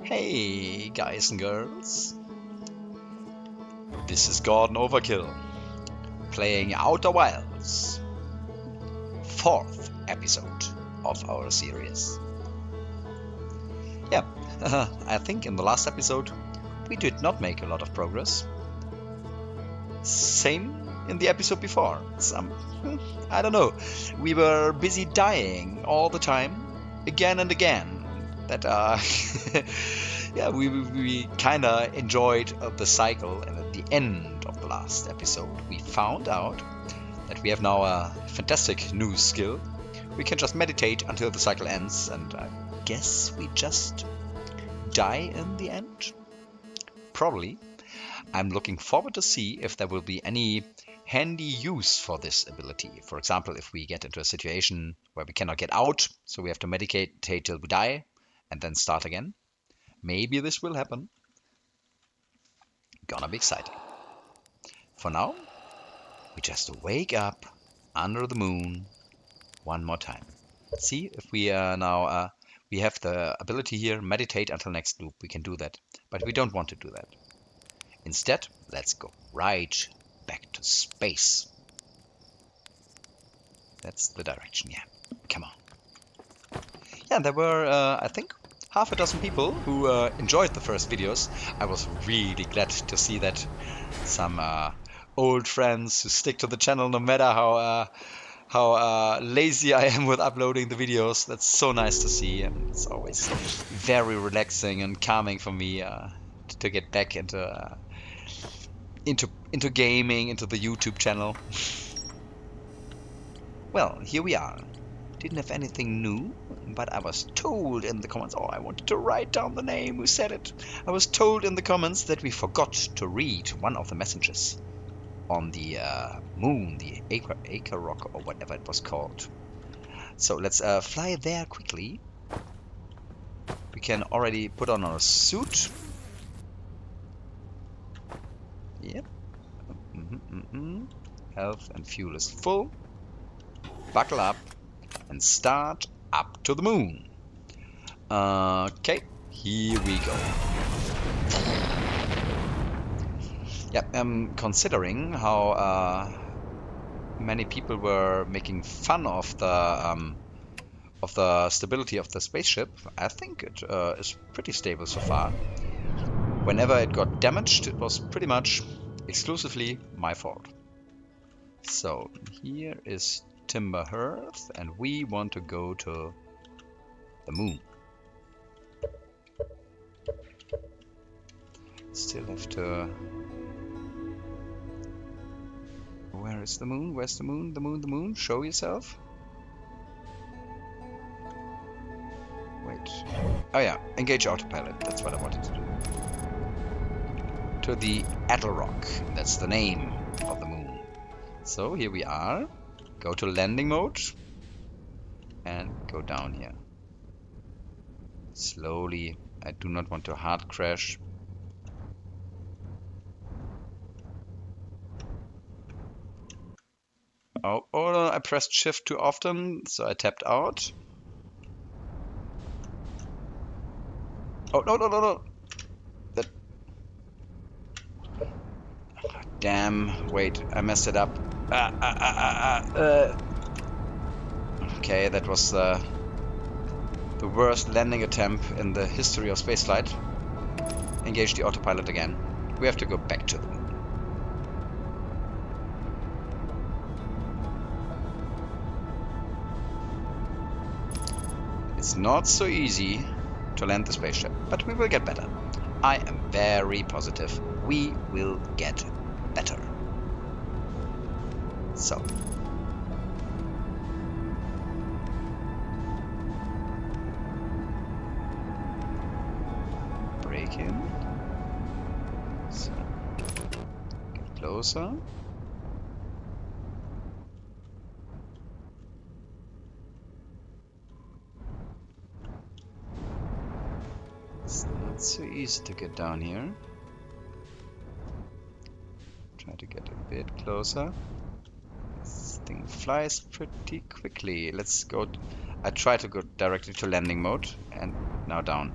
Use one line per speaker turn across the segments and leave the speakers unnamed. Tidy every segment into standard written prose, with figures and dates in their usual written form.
Hey guys and girls, this is Gordon Overkill, playing Outer Wilds, 4th episode of our series. Yeah, I think in the last episode we did not make a lot of progress. Same in the episode before. I don't know, we were busy dying all the time, again and again. That yeah, we kind of enjoyed the cycle, and at the end of the last episode we found out that we have now a fantastic new skill. We can just meditate until the cycle ends, and I guess we just die in the end? Probably. I'm looking forward to see if there will be any handy use for this ability. For example, if we get into a situation where we cannot get out, so we have to meditate till we die and then start again. Maybe this will happen. Gonna be exciting. For now, we just wake up under the moon one more time. See if we now we have the ability here, meditate until next loop. We can do that, but we don't want to do that. Instead, let's go right back to space. That's the direction, yeah. Come on. Yeah, there were, I think, half a dozen people who enjoyed the first videos. I was really glad to see that some old friends who stick to the channel no matter how lazy I am with uploading the videos. That's so nice to see, and it's always very relaxing and calming for me to get back into gaming, into the YouTube channel. Well, here we are. Didn't have anything new, but I was told in the comments, I wanted to write down the name who said it. I was told in the comments that we forgot to read one of the messages on the moon, the Acre Rock or whatever it was called. So let's fly there quickly. We can already put on our suit. Yep. Health and fuel is full. Buckle up and start up to the moon. Okay, here we go. Yeah, considering how many people were making fun of the stability of the spaceship, I think it is pretty stable so far. Whenever it got damaged, it was pretty much exclusively my fault. So here is Timber Hearth, and we want to go to the moon. Still have to... Where is the moon? Where's the moon? The moon, the moon. Show yourself. Wait. Oh yeah, engage autopilot. That's what I wanted to do. To the Addle Rock. That's the name of the moon. So here we are. Go to landing mode. And go down here. Slowly. I do not want to hard crash. Oh, no, I pressed shift too often, so I tapped out. Oh, no. That... Damn, wait, I messed it up. Okay, that was the worst landing attempt in the history of spaceflight. Engage the autopilot again. We have to go back to the moon. It's not so easy to land the spaceship, but we will get better. I am very positive we will get better. So. Break him. So. Get closer. It's not so easy to get down here. Try to get a bit closer. This thing flies pretty quickly. Let's go. I try to go directly to landing mode and now down.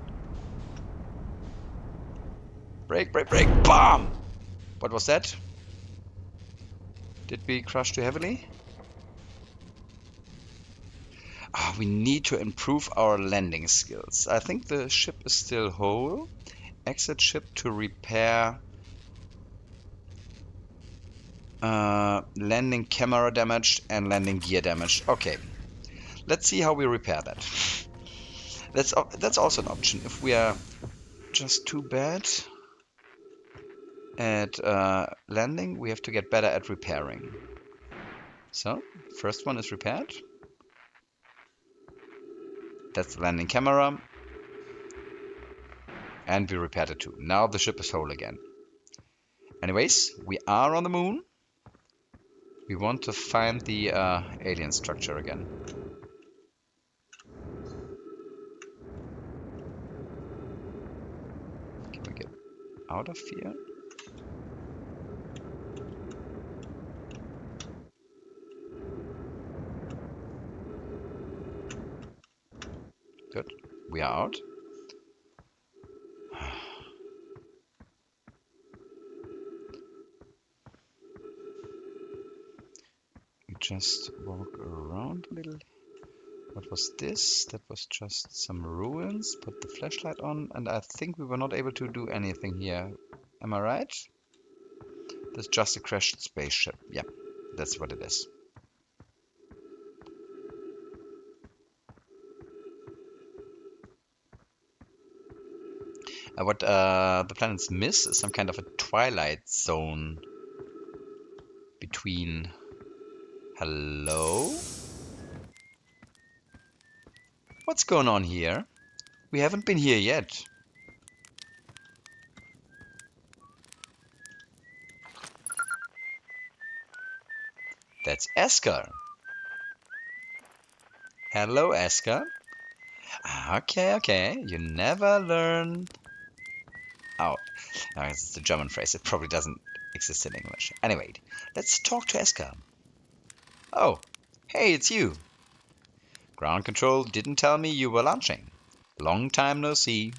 Brake, brake, brake. Bam! What was that? Did we crash too heavily? We need to improve our landing skills. I think the ship is still whole. Exit ship to repair landing camera damaged and landing gear damaged. Okay, let's see how we repair that. That's also an option. If we are just too bad at landing, we have to get better at repairing. So, first one is repaired. That's the landing camera. And we repaired it too. Now the ship is whole again. Anyways, we are on the moon. We want to find the alien structure again. Can we get out of here? Good. We are out. We just walk around a little. What was this? That was just some ruins. Put the flashlight on, and I think we were not able to do anything here. Am I right? That's just a crashed spaceship. Yeah, that's what it is. What the planets miss is some kind of a twilight zone between... Hello? What's going on here? We haven't been here yet. That's Esker. Hello, Esker. Okay. You never learn... Oh, no, it's a German phrase. It probably doesn't exist in English. Anyway, let's talk to Esker. Oh, hey, it's you. Ground control didn't tell me you were launching. Long time no see.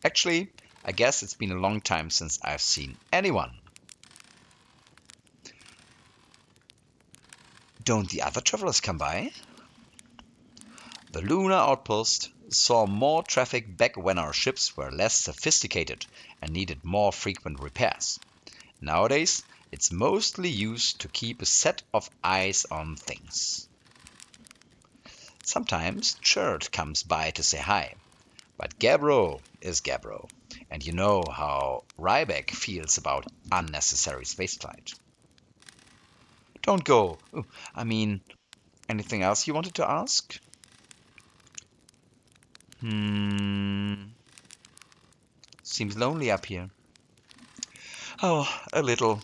Actually, I guess it's been a long time since I've seen anyone. Don't the other travelers come by? The lunar outpost saw more traffic back when our ships were less sophisticated and needed more frequent repairs. Nowadays, it's mostly used to keep a set of eyes on things. Sometimes Chert comes by to say hi, but Gabbro is Gabbro, and you know how Ryback feels about unnecessary spaceflight. Don't go. I mean, anything else you wanted to ask? Seems lonely up here. Oh, a little.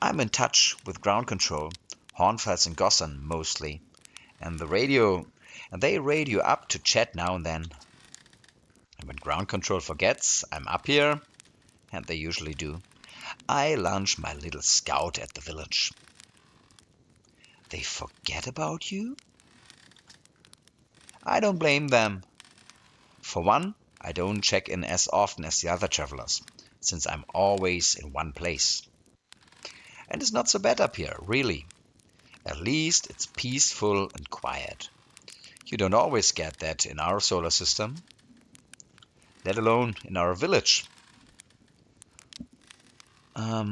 I'm in touch with ground control, Hornfels and Gossan mostly, and they radio up to chat now and then. And when ground control forgets I'm up here, and they usually do, I launch my little scout at the village. They forget about you? I don't blame them. For one, I don't check in as often as the other travelers, since I'm always in one place. And it's not so bad up here, really. At least it's peaceful and quiet. You don't always get that in our solar system, let alone in our village. I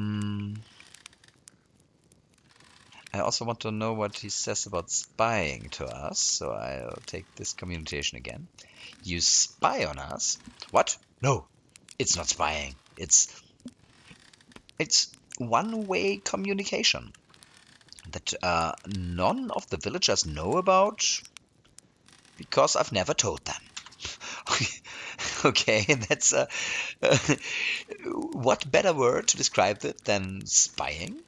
also want to know what he says about spying to us, so I'll take this communication again. You spy on us? What? No, it's not spying. It's one-way communication that none of the villagers know about because I've never told them. Okay, that's what better word to describe it than spying?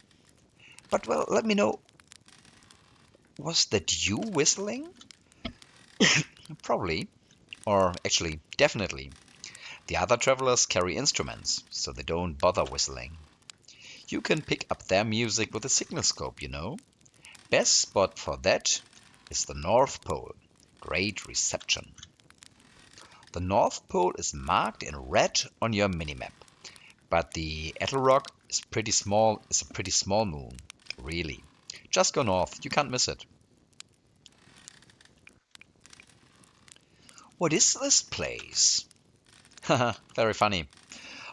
But well, let me know. Was that you whistling? Probably. Or actually, definitely. The other travelers carry instruments, so they don't bother whistling. You can pick up their music with a signal scope, you know. Best spot for that is the North Pole. Great reception. The North Pole is marked in red on your minimap. But the Rock is pretty small. It's a pretty small moon, really. Just go north. You can't miss it. What is this place? Haha, very funny.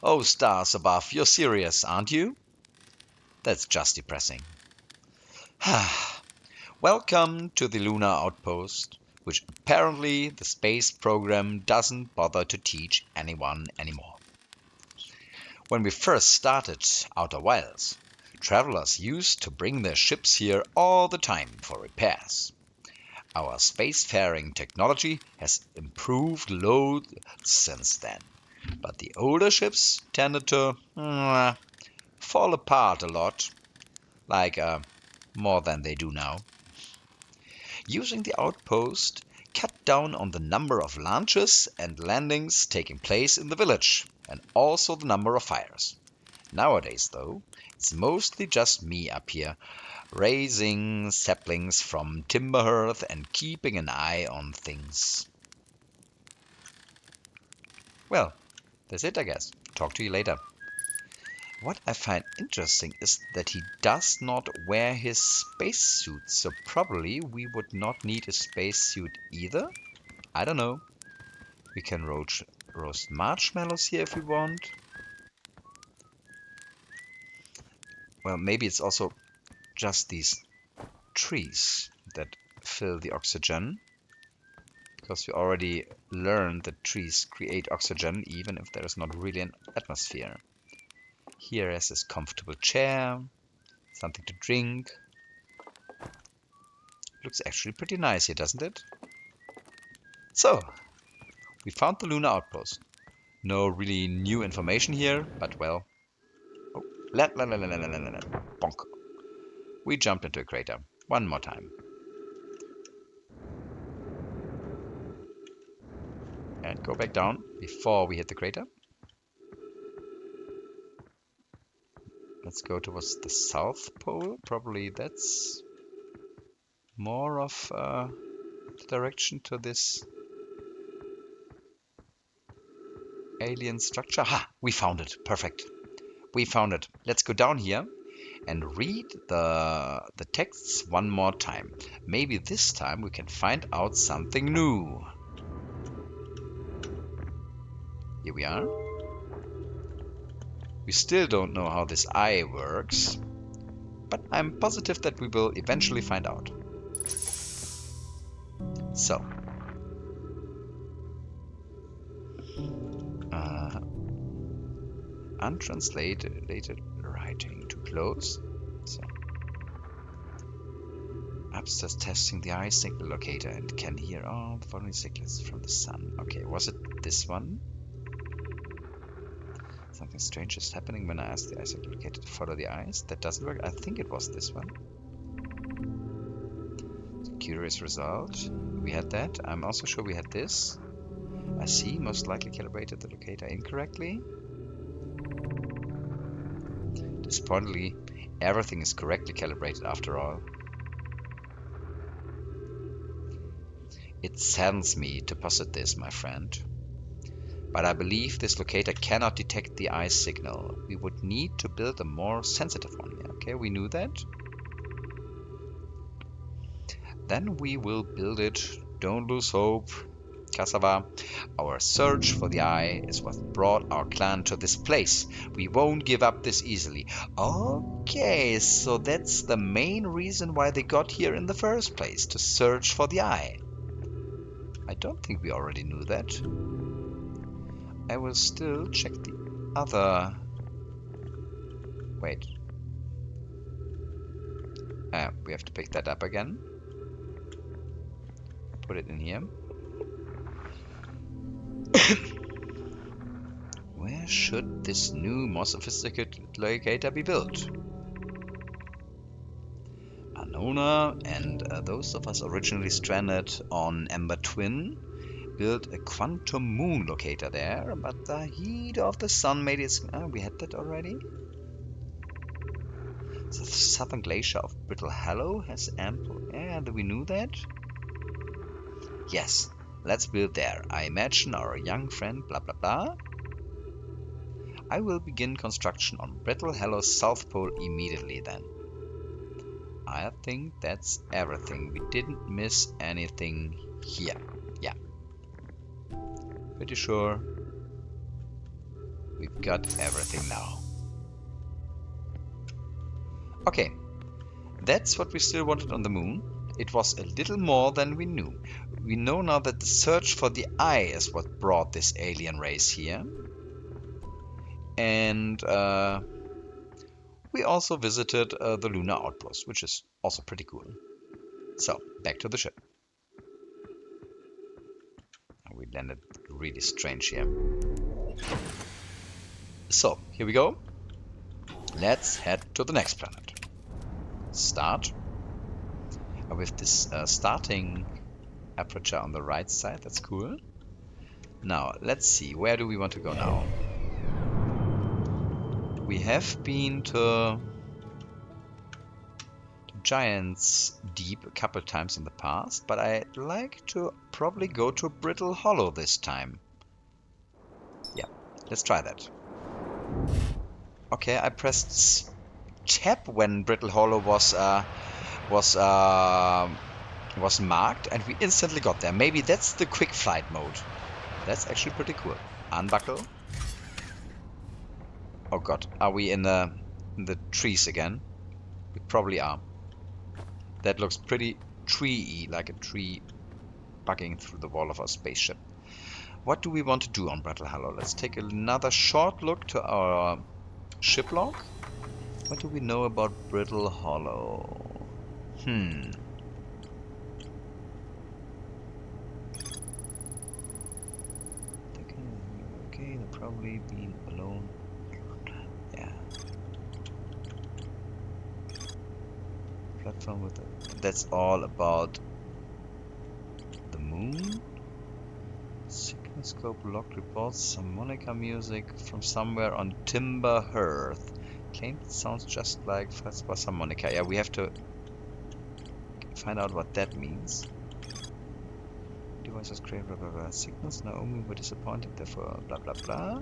Oh, stars above, you're serious, aren't you? That's just depressing. Welcome to the lunar outpost, which apparently the space program doesn't bother to teach anyone anymore. When we first started Outer Wilds, travelers used to bring their ships here all the time for repairs. Our spacefaring technology has improved loads since then, but the older ships tended to fall apart a lot, like more than they do now. Using the outpost cut down on the number of launches and landings taking place in the village, and also the number of fires. Nowadays, though, it's mostly just me up here, raising saplings from timber hearth and keeping an eye on things. Well, that's it, I guess. Talk to you later. What I find interesting is that he does not wear his spacesuit, so probably we would not need a spacesuit either. I don't know. We can roast marshmallows here if we want. Well, maybe it's also just these trees that fill the oxygen, because we already learned that trees create oxygen even if there is not really an atmosphere. Here is this comfortable chair, something to drink. Looks actually pretty nice here, doesn't it? So, we found the lunar outpost. No really new information here, but well. Oh, bonk. We jumped into a crater. One more time. And go back down before we hit the crater. Let's go towards the South Pole. Probably that's more of the direction to this alien structure. Ha! We found it. Perfect. We found it. Let's go down here and read the texts one more time. Maybe this time we can find out something new. Here we are. We still don't know how this eye works, but I'm positive that we will eventually find out. So, untranslated writing to close. So, upstairs testing the eye signal locator and can hear all the following signals from the sun. Okay, was it this one? Something strange is happening when I ask the eye signal locator to follow the eyes. That doesn't work. I think it was this one. Curious result. We had that. I'm also sure we had this. I see. Most likely calibrated the locator incorrectly. Disappointingly, everything is correctly calibrated after all. It saddens me to posit this, my friend. But I believe this locator cannot detect the eye signal. We would need to build a more sensitive one. Okay, we knew that. Then we will build it. Don't lose hope. Cassava, our search for the eye is what brought our clan to this place. We won't give up this easily. Okay, so that's the main reason why they got here in the first place, to search for the eye. I don't think we already knew that. I will still check the other... Wait. We have to pick that up again. Put it in here. Where should this new, more sophisticated locator be built? Anona and those of us originally stranded on Ember Twin built a quantum moon locator there, but the heat of the sun made it... we had that already? The southern glacier of Brittle Hollow has ample... Yeah, we knew that? Yes, let's build there. I imagine our young friend blah blah blah. I will begin construction on Brittle Hallow's South Pole immediately then. I think that's everything. We didn't miss anything here. Yeah. Pretty sure we've got everything now. Okay. That's what we still wanted on the moon. It was a little more than we knew. We know now that the search for the eye is what brought this alien race here. And we also visited the lunar outpost, which is also pretty cool. So, back to the ship. We landed really strange here. So, here we go. Let's head to the next planet. Start. With this starting aperture on the right side, that's cool. Now, let's see, where do we want to go now? We have been to Giants Deep a couple times in the past, but I'd like to probably go to Brittle Hollow this time. Yeah, let's try that. Okay, I pressed tab when Brittle Hollow was marked, and we instantly got there. Maybe that's the quick flight mode. That's actually pretty cool. Unbuckle. Oh god, are we in the trees again? We probably are. That looks pretty tree-y, like a tree bugging through the wall of our spaceship. What do we want to do on Brittle Hollow? Let's take another short look to our ship log. What do we know about Brittle Hollow? Okay, they're probably being alone. Yeah. Platform with it. That's all about the moon. Scope locked reports harmonica music from somewhere on Timber Hearth. Claimed it sounds just like Fastbass harmonica. Yeah, we have to find out what that means. Devices crave blah blah blah. Signals Naomi were disappointed, therefore blah blah blah.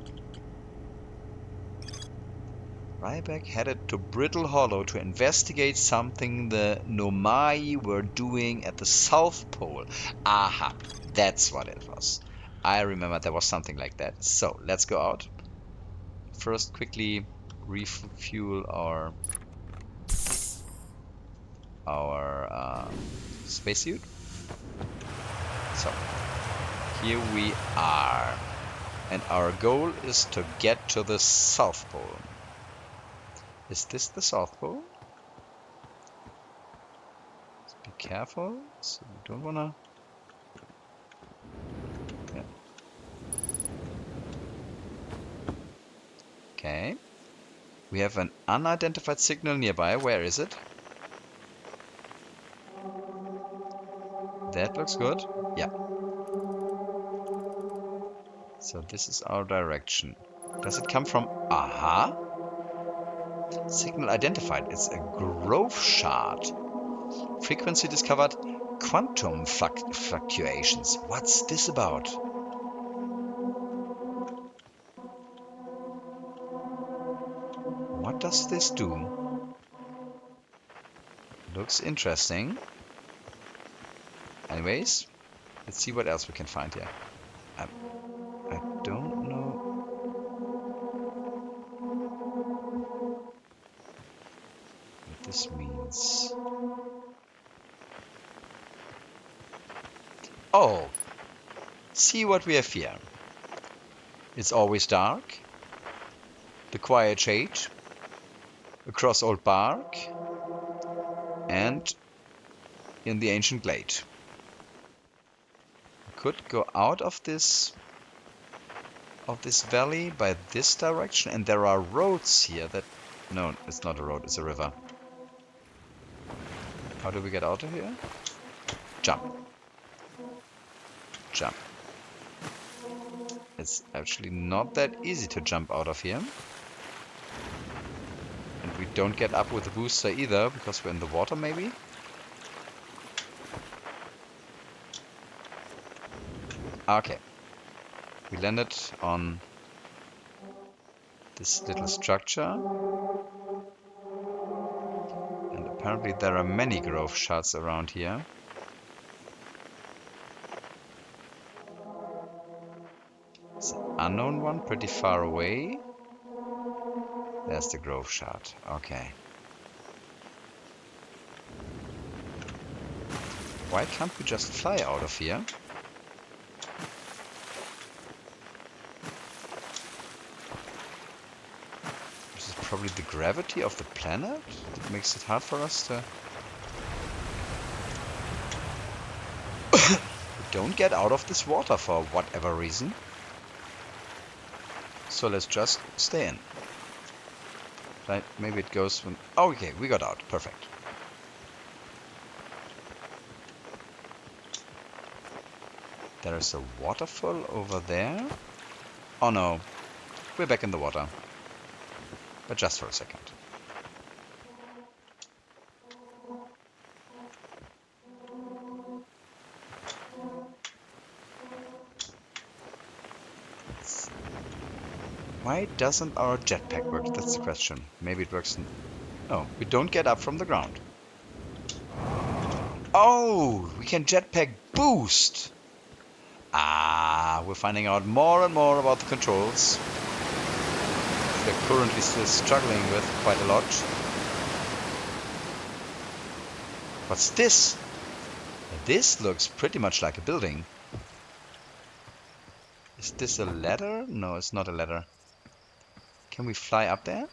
Ryback headed to Brittle Hollow to investigate something the Nomai were doing at the South Pole. Aha, that's what it was. I remember there was something like that. So, let's go out. First, quickly refuel our spacesuit. So, here we are. And our goal is to get to the South Pole. Is this the South Pole? Let's be careful. So we don't wanna... Yeah. Okay. We have an unidentified signal nearby. Where is it? That looks good. Yeah. So this is our direction. Does it come from... Aha! Signal identified. It's a growth shard. Frequency discovered. Quantum fluctuations. What's this about? What does this do? Looks interesting. Anyways, let's see what else we can find here. I don't know what this means. Oh, see what we have here. It's always dark. The quiet shade. Across old bark. And in the ancient glade. We could go out of this valley by this direction, and there are roads here that... No, it's not a road, it's a river. How do we get out of here? Jump. Jump. It's actually not that easy to jump out of here. And we don't get up with the booster either, because we're in the water maybe? Okay. We landed on this little structure. And apparently there are many grove shards around here. It's an unknown one, pretty far away. There's the grove shard. Okay. Why can't we just fly out of here? This is probably the gravity of the planet that makes it hard for us to... We don't get out of this water for whatever reason. So let's just stay in. Right, maybe it goes when... Oh, okay, we got out. Perfect. There's a waterfall over there. Oh no, we're back in the water. But just for a second. Why doesn't our jetpack work? That's the question. Maybe it works in... Oh, we don't get up from the ground. Oh, we can jetpack boost. Ah, we're finding out more and more about the controls. We're currently still struggling with quite a lot. What's this? This looks pretty much like a building. Is this a ladder? No, it's not a ladder. Can we fly up there?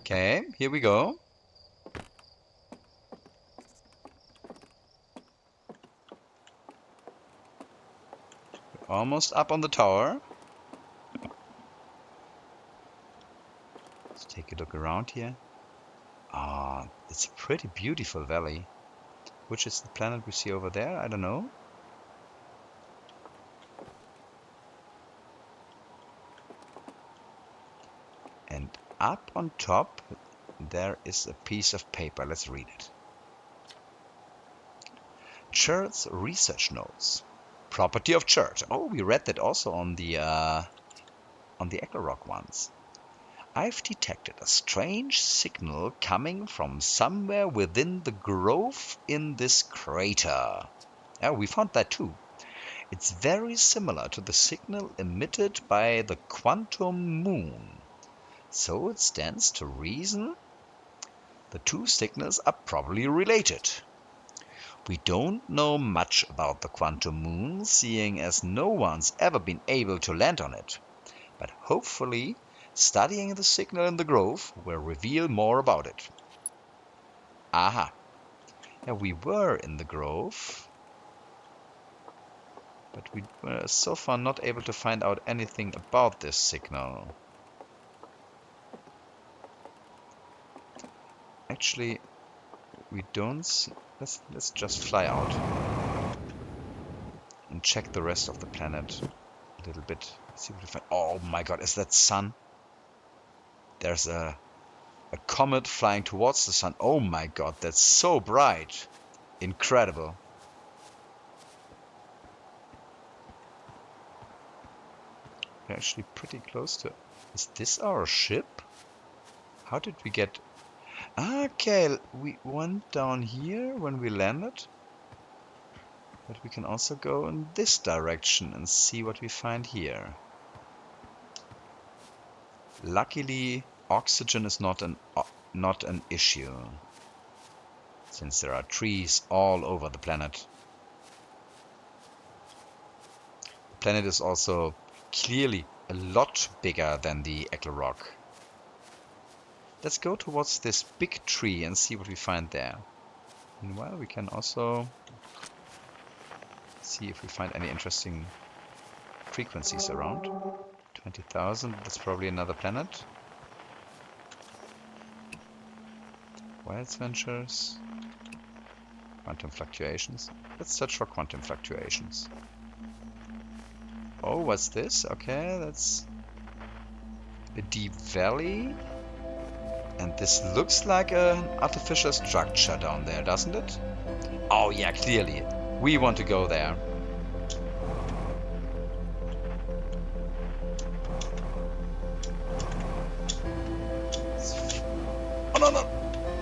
Okay, here we go. We're almost up on the tower. Let's take a look around here. Ah, it's a pretty beautiful valley. Which is the planet we see over there? I don't know. And up on top, there is a piece of paper. Let's read it. Church research notes. Property of Church. Oh, we read that also on the Echo ones. I've detected a strange signal coming from somewhere within the grove in this crater. Yeah, we found that too. It's very similar to the signal emitted by the quantum moon. So it stands to reason the two signals are probably related. We don't know much about the quantum moon, seeing as no one's ever been able to land on it. But hopefully, studying the signal in the grove will reveal more about it. Aha. Yeah, we were in the grove, but we were so far not able to find out anything about this signal. Actually, we don't see... Let's just fly out and check the rest of the planet a little bit. See what we find. Oh my god, is that sun? There's a comet flying towards the sun. Oh my god, that's so bright. Incredible. We're actually pretty close to... Is this our ship? How did we get... Okay, we went down here when we landed. But we can also go in this direction and see what we find here. Luckily, oxygen is not an issue, since there are trees all over the planet. The planet is also clearly a lot bigger than the Echo rock. Let's go towards this big tree and see what we find there. Meanwhile, we can also see if we find any interesting frequencies around. 20,000, that's probably another planet. Wild Ventures. Quantum fluctuations. Let's search for quantum fluctuations. Oh, what's this? Okay, that's a deep valley. And this looks like an artificial structure down there, doesn't it? Oh yeah, clearly. We want to go there.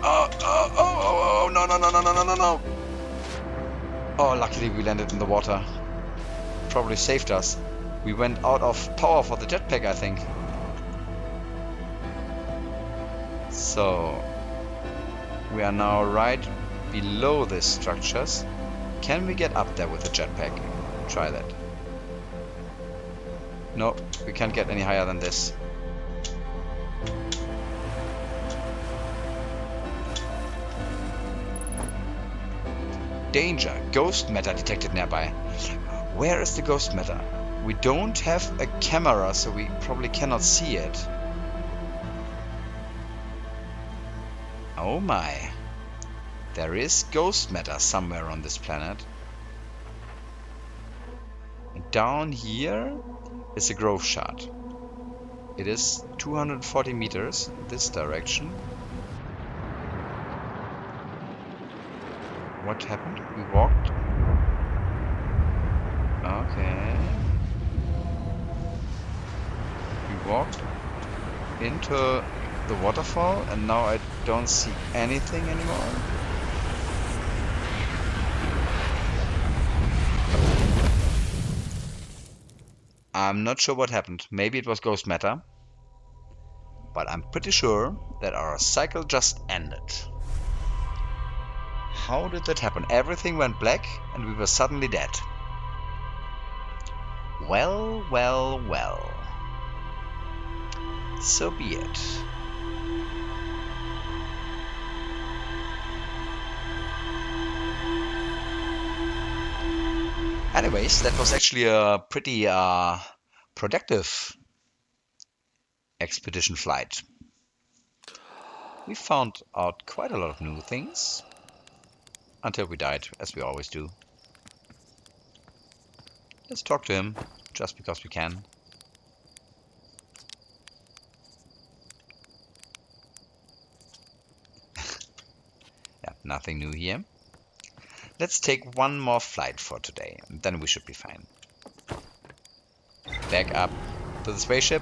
Oh, no, no, no, no, no, no, no, no. Oh, luckily we landed in the water. Probably saved us. We went out of power for the jetpack, I think. So, we are now right below these structures. Can we get up there with the jetpack? Try that. No, we can't get any higher than this. Danger! Ghost matter detected nearby. Where is the ghost matter? We don't have a camera, so we probably cannot see it. Oh my. There is ghost matter somewhere on this planet. And down here is a growth shard. It is 240 meters this direction. What happened? We walked. Okay. We walked into the waterfall and now I don't see anything anymore. I'm not sure what happened. Maybe it was ghost matter. But I'm pretty sure that our cycle just ended. How did that happen? Everything went black and we were suddenly dead. Well, well, well. So be it. Anyways, that was actually a pretty productive expedition flight. We found out quite a lot of new things. Until we died, as we always do. Let's talk to him, just because we can. Yeah, nothing new here. Let's take one more flight for today, and then we should be fine. Back up to the spaceship.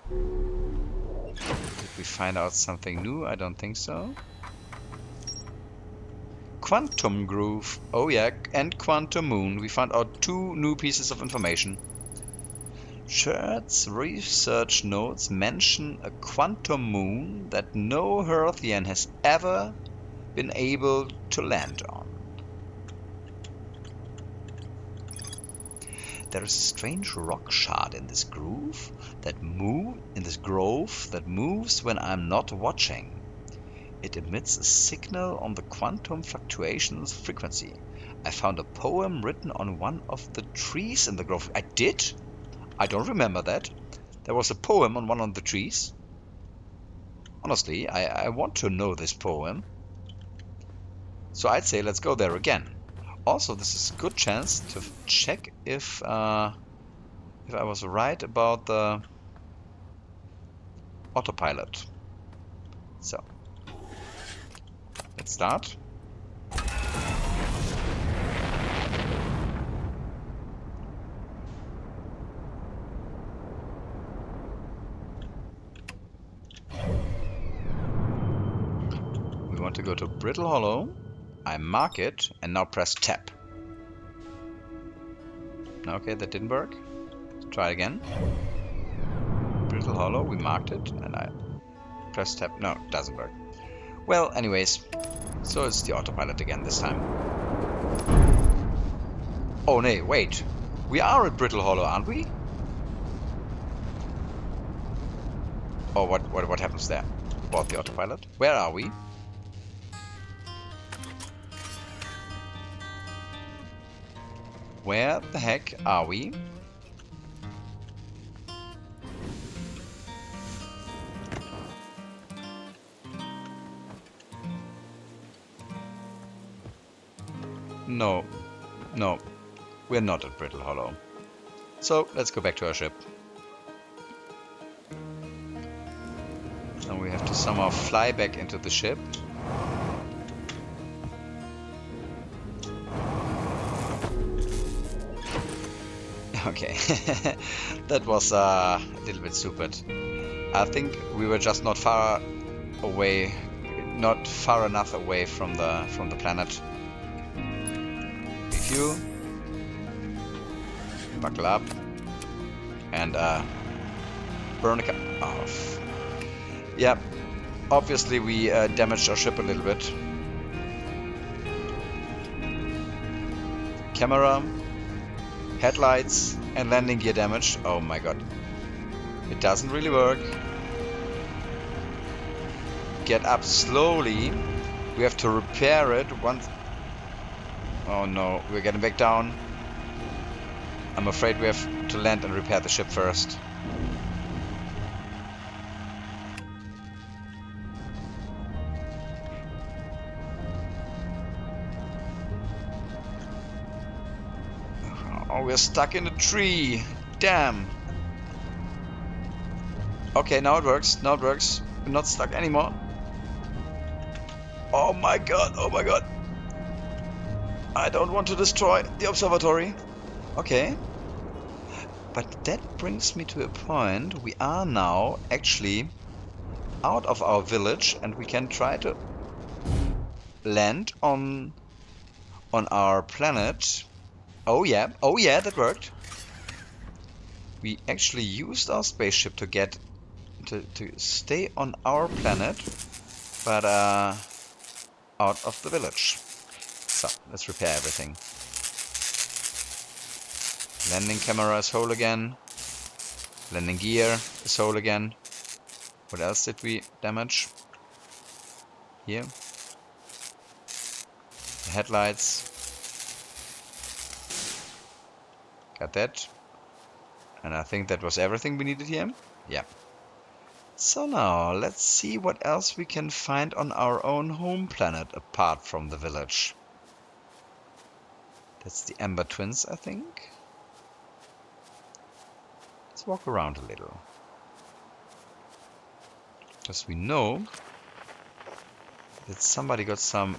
Did we find out something new? I don't think so. Quantum Groove. Oh yeah, and Quantum Moon. We found out 2 new pieces of information. Schert's research notes mention a quantum moon that no Earthian has ever been able to land on. There is a strange rock shard in this grove that moves when I'm not watching. It emits a signal on the quantum fluctuations frequency. I found a poem written on one of the trees in the grove. I did? I don't remember that. There was a poem on one of the trees. Honestly, I want to know this poem. So I'd say let's go there again. Also, this is a good chance to check if I was right about the autopilot. So, let's start. We want to go to Brittle Hollow. I mark it and now press tab. Okay, that didn't work. Let's try again. Brittle Hollow, we marked it and I press tab. No, it doesn't work. Well, anyways, so it's the autopilot again this time. Oh no, wait. We are at Brittle Hollow, aren't we? Oh, what happens there? About the autopilot? Where are we? Where the heck are we? No, we're not at Brittle Hollow. So let's go back to our ship. Now we have to somehow fly back into the ship. Okay. That was a little bit stupid. I think we were just not far away, not far enough away from the planet. Refuel, buckle up, and burn a car off. Yeah, obviously we damaged our ship a little bit. Camera, headlights, and landing gear damaged. Oh my god. It doesn't really work. Get up slowly. We have to repair it once. Oh no, we're getting back down. I'm afraid we have to land and repair the ship first. Oh, we're stuck in a tree. Damn. Okay, now it works. Now it works. We're not stuck anymore. Oh my god. Oh my god. I don't want to destroy the observatory. Okay. But that brings me to a point. We are now actually out of our village and we can try to land on our planet. Oh yeah, that worked. We actually used our spaceship to get to stay on our planet, but out of the village. So let's repair everything. Landing camera is whole again. Landing gear is whole again. What else did we damage? Here. The headlights. Got that. And I think that was everything we needed here. Yeah. So now, let's see what else we can find on our own home planet apart from the village. That's the Ember Twins, I think. Let's walk around a little. Because we know that somebody got some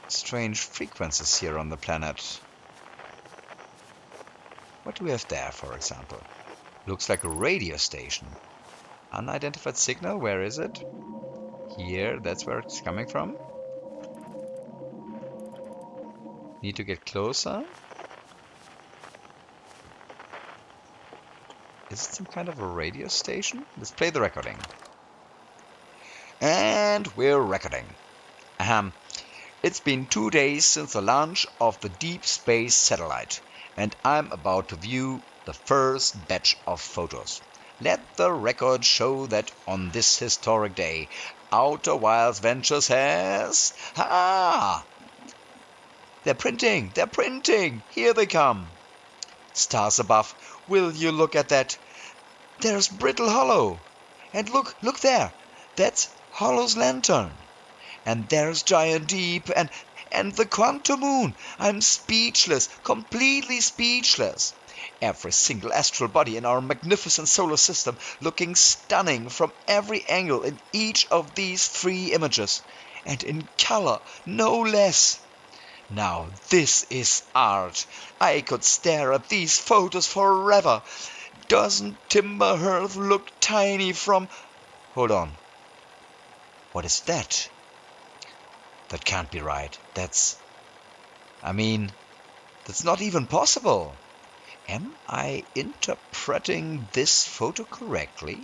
strange frequencies here on the planet. What do we have there, for example? Looks like a radio station. Unidentified signal, where is it? Here, that's where it's coming from. Need to get closer. Is it some kind of a radio station? Let's play the recording. And we're recording. It's been 2 days since the launch of the deep space satellite, and I'm about to view the first batch of photos. Let the record show that on this historic day, Outer Wilds Ventures has... They're printing! They're printing! Here they come! Stars above, will you look at that? There's Brittle Hollow! And look there! That's Hollow's lantern! And there's Giant Deep and the Quantum Moon! I'm speechless, completely speechless! Every single astral body in our magnificent solar system looking stunning from every angle in each of these 3 images. And in color, no less! Now this is art. I could stare at these photos forever. Doesn't Timber Hearth look tiny from... Hold on. What is that? That can't be right. That's not even possible. Am I interpreting this photo correctly?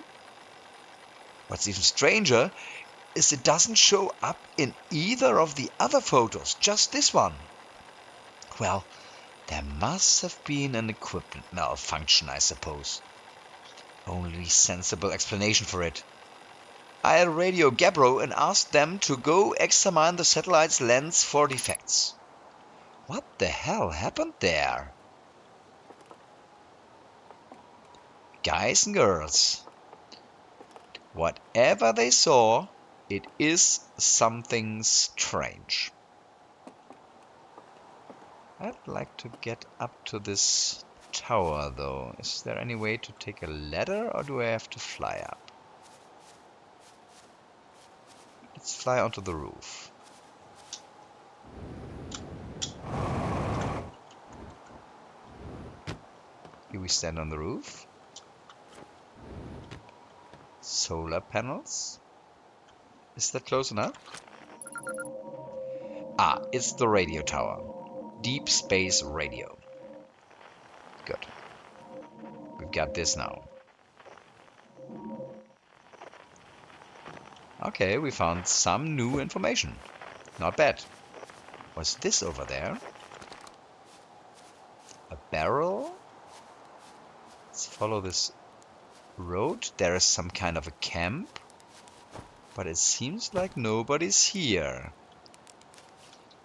What's even stranger is it doesn't show up in either of the other photos, just this one. Well, there must have been an equipment malfunction, I suppose. Only sensible explanation for it. I'll radio Gabbro and ask them to go examine the satellite's lens for defects. What the hell happened there? Guys and girls, whatever they saw, it is something strange. I'd like to get up to this tower, though. Is there any way to take a ladder, or do I have to fly up? Let's fly onto the roof. Here we stand on the roof. Solar panels. Is that close enough? Ah, it's the radio tower. Deep space radio. Good. We've got this now. Okay, we found some new information. Not bad. What's this over there? A barrel? Let's follow this road. There is some kind of a camp, but it seems like nobody's here.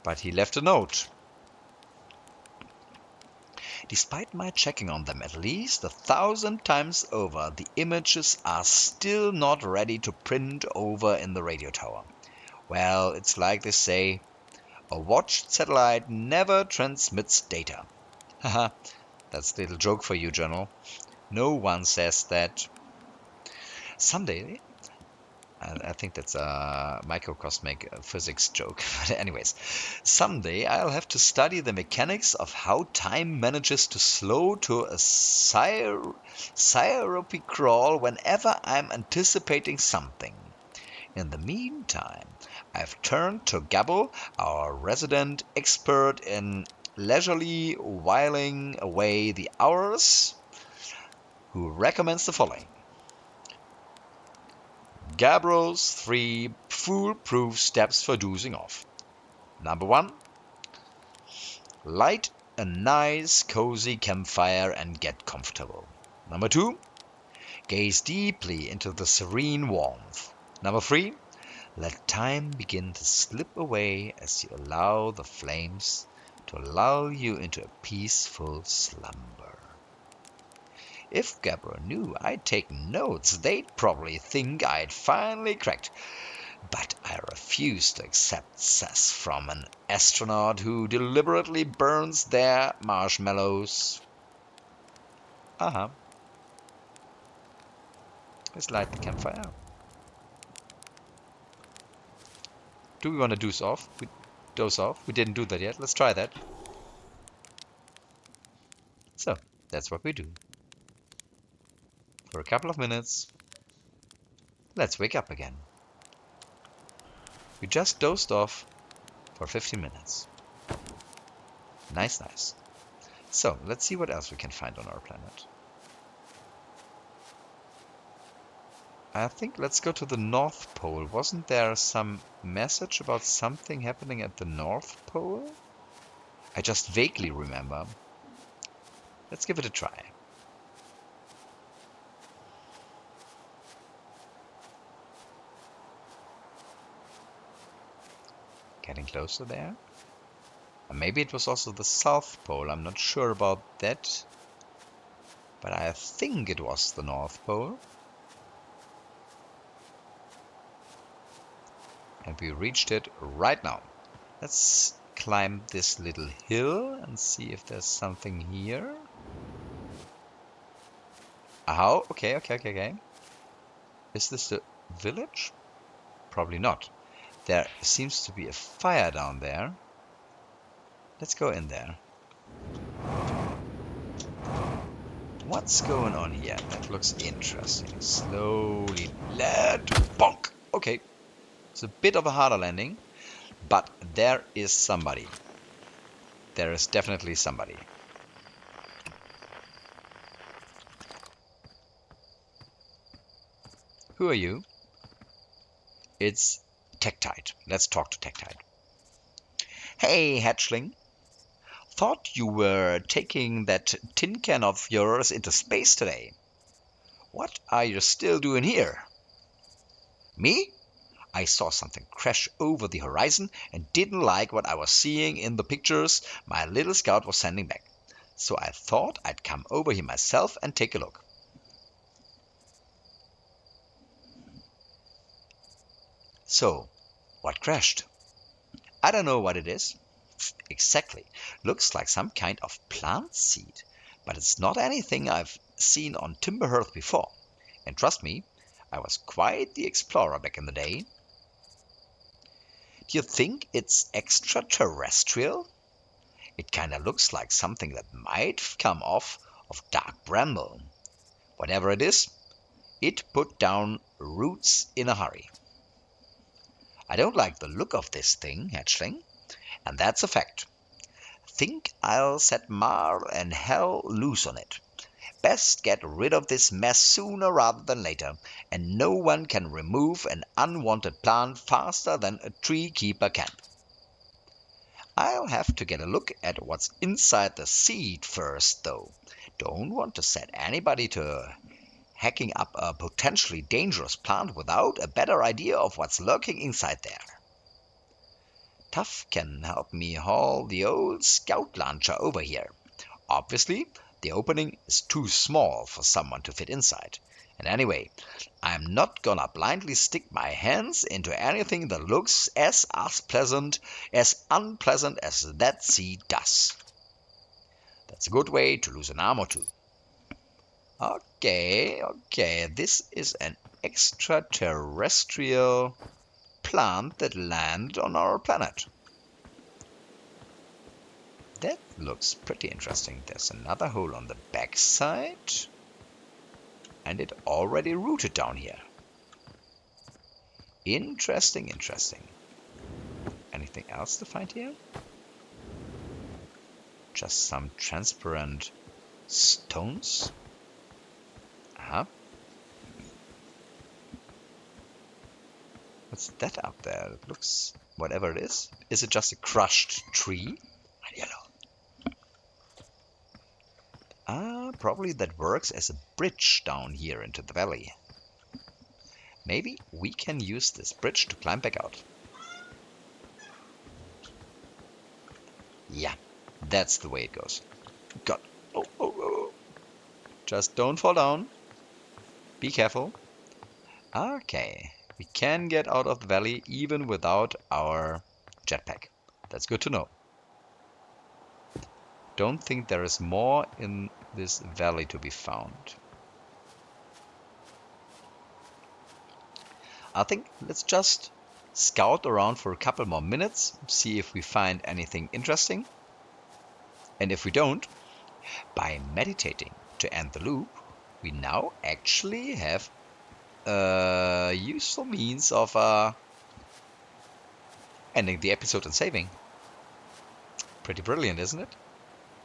But he left a note. Despite my checking on them at least 1,000 times over, the images are still not ready to print over in the radio tower. Well, it's like they say, a watched satellite never transmits data. Haha, that's a little joke for you, Journal. No one says that. Someday, I think that's a microcosmic physics joke. But anyways, someday I'll have to study the mechanics of how time manages to slow to a syrupy crawl whenever I'm anticipating something. In the meantime, I've turned to Gabble, our resident expert in leisurely whiling away the hours, who recommends the following. Gabbro's 3 foolproof steps for dozing off. Number 1. Light a nice cozy campfire and get comfortable. Number 2. Gaze deeply into the serene warmth. Number 3. Let time begin to slip away as you allow the flames to lull you into a peaceful slumber. If Gabbro knew I'd taken notes, they'd probably think I'd finally cracked. But I refuse to accept sass from an astronaut who deliberately burns their marshmallows. Uh-huh. Let's light the campfire. Do we want to doze off? Doze off? We didn't do that yet. Let's try that. So, that's what we do. For a couple of minutes, let's wake up again. We just dozed off for 15 minutes. Nice, nice. So, let's see what else we can find on our planet. I think let's go to the North Pole. Wasn't there some message about something happening at the North Pole? I just vaguely remember. Let's give it a try. Getting closer there. Maybe it was also the South Pole. I'm not sure about that. But I think it was the North Pole. And we reached it right now. Let's climb this little hill and see if there's something here. Oh, okay. Is this the village? Probably not. There seems to be a fire down there. Let's go in there. What's going on here? That looks interesting. Slowly let bonk. Okay. It's a bit of a harder landing, but there is somebody. There is definitely somebody. Who are you? It's Tektite. Let's talk to Tektite. Hey, hatchling. Thought you were taking that tin can of yours into space today. What are you still doing here? Me? I saw something crash over the horizon and didn't like what I was seeing in the pictures my little scout was sending back. So I thought I'd come over here myself and take a look. So, what crashed? I don't know what it is. Exactly. Looks like some kind of plant seed. But it's not anything I've seen on Timberhearth before. And trust me, I was quite the explorer back in the day. Do you think it's extraterrestrial? It kinda looks like something that might come off of dark bramble. Whatever it is, it put down roots in a hurry. I don't like the look of this thing, hatchling, and that's a fact. Think I'll set Mar and hell loose on it. Best get rid of this mess sooner rather than later, and no one can remove an unwanted plant faster than a tree keeper can. I'll have to get a look at what's inside the seed first, though. Don't want to set anybody to hacking up a potentially dangerous plant without a better idea of what's lurking inside there. Tuff can help me haul the old scout launcher over here. Obviously, the opening is too small for someone to fit inside. And anyway, I'm not gonna blindly stick my hands into anything that looks as unpleasant as that seed does. That's a good way to lose an arm or two. Okay, this is an extraterrestrial plant that landed on our planet. That looks pretty interesting. There's another hole on the back side, and it already rooted down here. Interesting. Anything else to find here? Just some transparent stones. What's that up there? It looks, whatever it is. Is it just a crushed tree? Yellow. Probably that works as a bridge down here into the valley. Maybe we can use this bridge to climb back out. Yeah, that's the way it goes. God. Oh. Just don't fall down. Be careful. Okay, we can get out of the valley even without our jetpack. That's good to know. Don't think there is more in this valley to be found. I think let's just scout around for a couple more minutes, see if we find anything interesting. And if we don't, by meditating to end the loop, we now actually have a useful means of ending the episode and saving. Pretty brilliant, isn't it?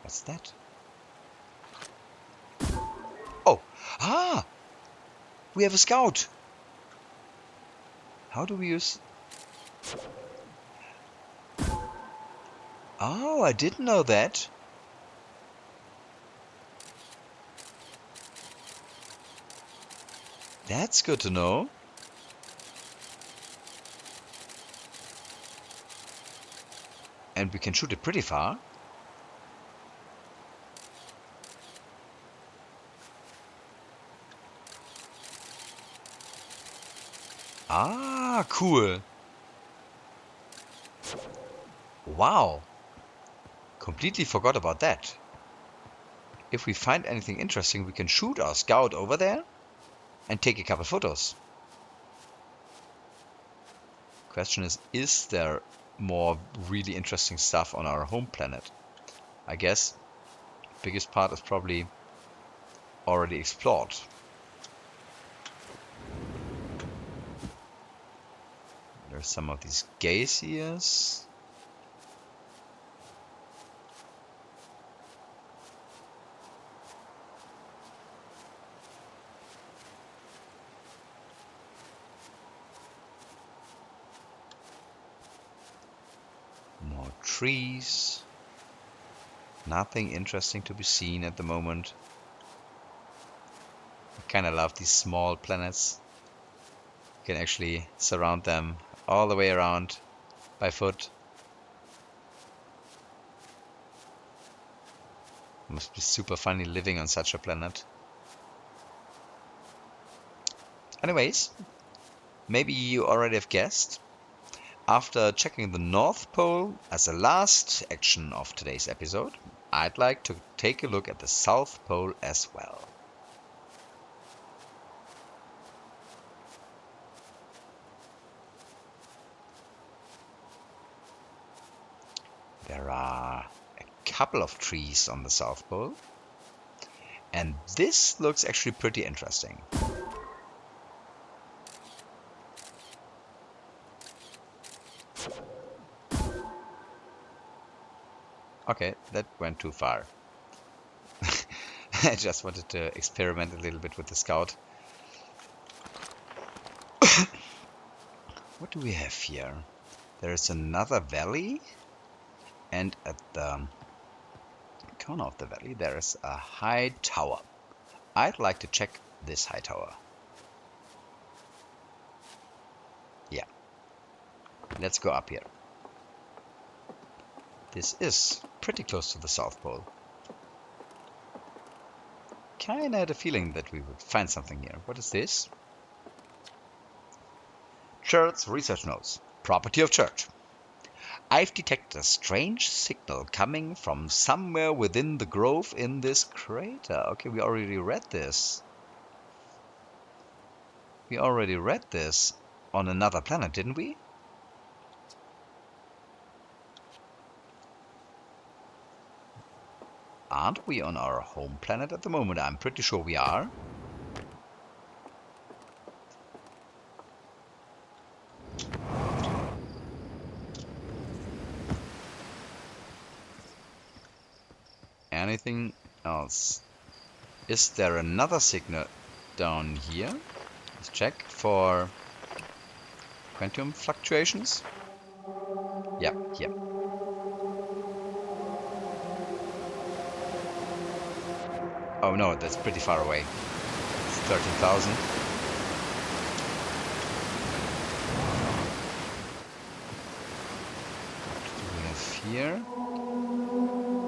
What's that? Oh, we have a scout. How do we use... Oh, I didn't know that. That's good to know. And we can shoot it pretty far. Cool. Wow. Completely forgot about that. If we find anything interesting, we can shoot our scout over there and take a couple photos. Question is there more really interesting stuff on our home planet? I guess the biggest part is probably already explored. There's some of these geysers. More trees. Nothing interesting to be seen at the moment. I kind of love these small planets. You can actually surround them all the way around by foot. Must be super funny living on such a planet. Anyways, maybe you already have guessed. After checking the North Pole as the last action of today's episode, I'd like to take a look at the South Pole as well. There are a couple of trees on the South Pole, And this looks actually pretty interesting. Okay, that went too far. I just wanted to experiment a little bit with the scout. What do we have here? There is another valley, and at the corner of the valley there is a high tower. I'd like to check this high tower. Yeah, let's go up here. This is pretty close to the South Pole. Kinda had a feeling that we would find something here. What is this? Church research notes. Property of church. I've detected a strange signal coming from somewhere within the grove in this crater. Okay, we already read this. We already read this on another planet, didn't we? Aren't we on our home planet at the moment? I'm pretty sure we are. Anything else? Is there another signal down here? Let's check for quantum fluctuations. Yeah, here. Oh no, that's pretty far away. It's 13,000. What do we have here?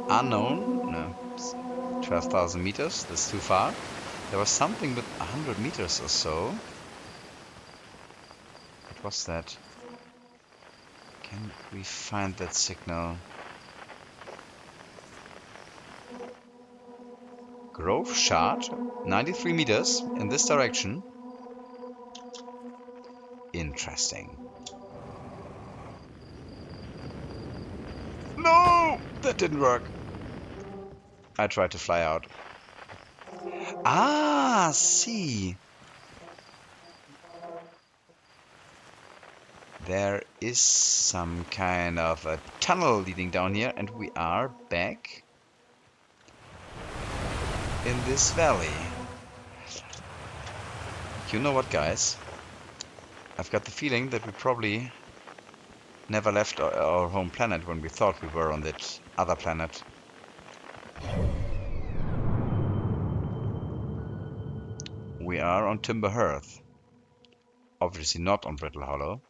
Unknown. No, 12,000 meters. That's too far. There was something with 100 meters or so. What was that? Can we find that signal? Grove shard, 93 meters in this direction. Interesting. No! That didn't work. I tried to fly out. Ah, see. There is some kind of a tunnel leading down here, and we are back in this valley. You know what, guys? I've got the feeling that we probably never left our home planet when we thought we were on that other planet. We are on Timber Hearth. Obviously not on Brittle Hollow.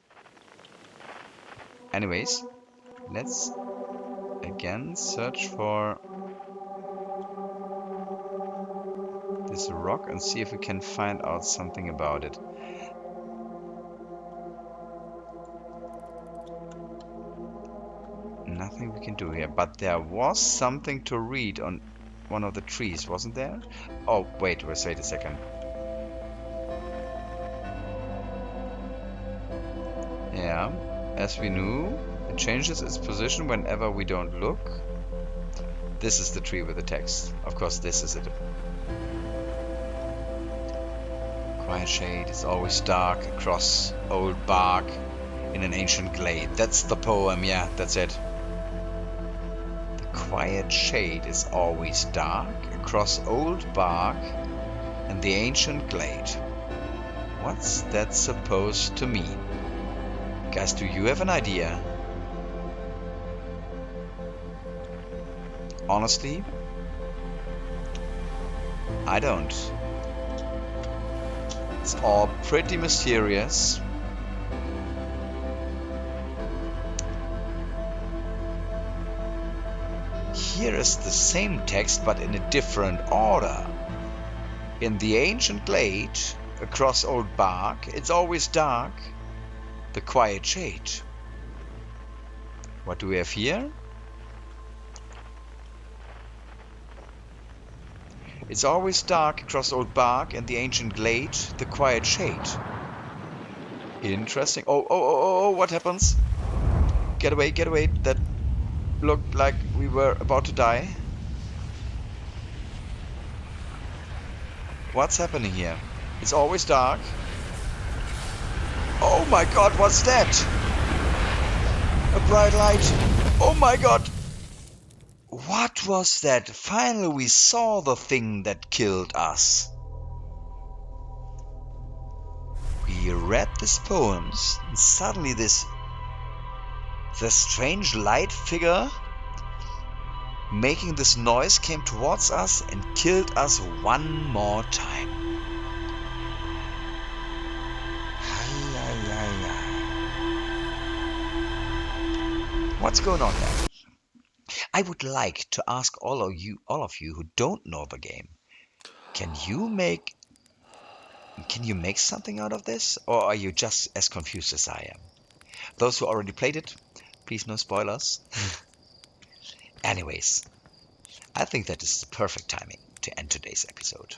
Anyways, let's again search for this rock and see if we can find out something about it. Nothing we can do here, but there was something to read on one of the trees, wasn't there? Oh, wait a second. Yeah, as we knew, it changes its position whenever we don't look. This is the tree with the text. Of course, this is it. Quiet shade is always dark across old bark in an ancient glade. That's the poem, yeah, that's it. The quiet shade is always dark across old bark in the ancient glade. What's that supposed to mean? Guys, do you have an idea? Honestly, I don't. It's all pretty mysterious. Here is the same text but in a different order. In the ancient glade, across old bark, it's always dark. The quiet shade. What do we have here? It's always dark across old bark and the ancient glade, the quiet shade. Interesting. Oh, what happens? Get away. That looked like we were about to die. What's happening here? It's always dark. Oh my god, what's that? A bright light. Oh my god. What was that? Finally we saw the thing that killed us. We read these poems and suddenly this strange light figure making this noise came towards us and killed us one more time. What's going on there? I would like to ask all of you who don't know the game, can you make something out of this, or are you just as confused as I am? Those who already played it, please no spoilers. Anyways, I think that is the perfect timing to end today's episode.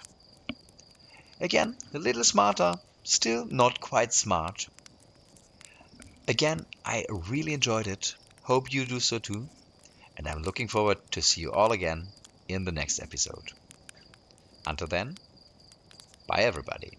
Again, a little smarter, still not quite smart. Again, I really enjoyed it. Hope you do so too. And I'm looking forward to see you all again in the next episode. Until then, bye everybody.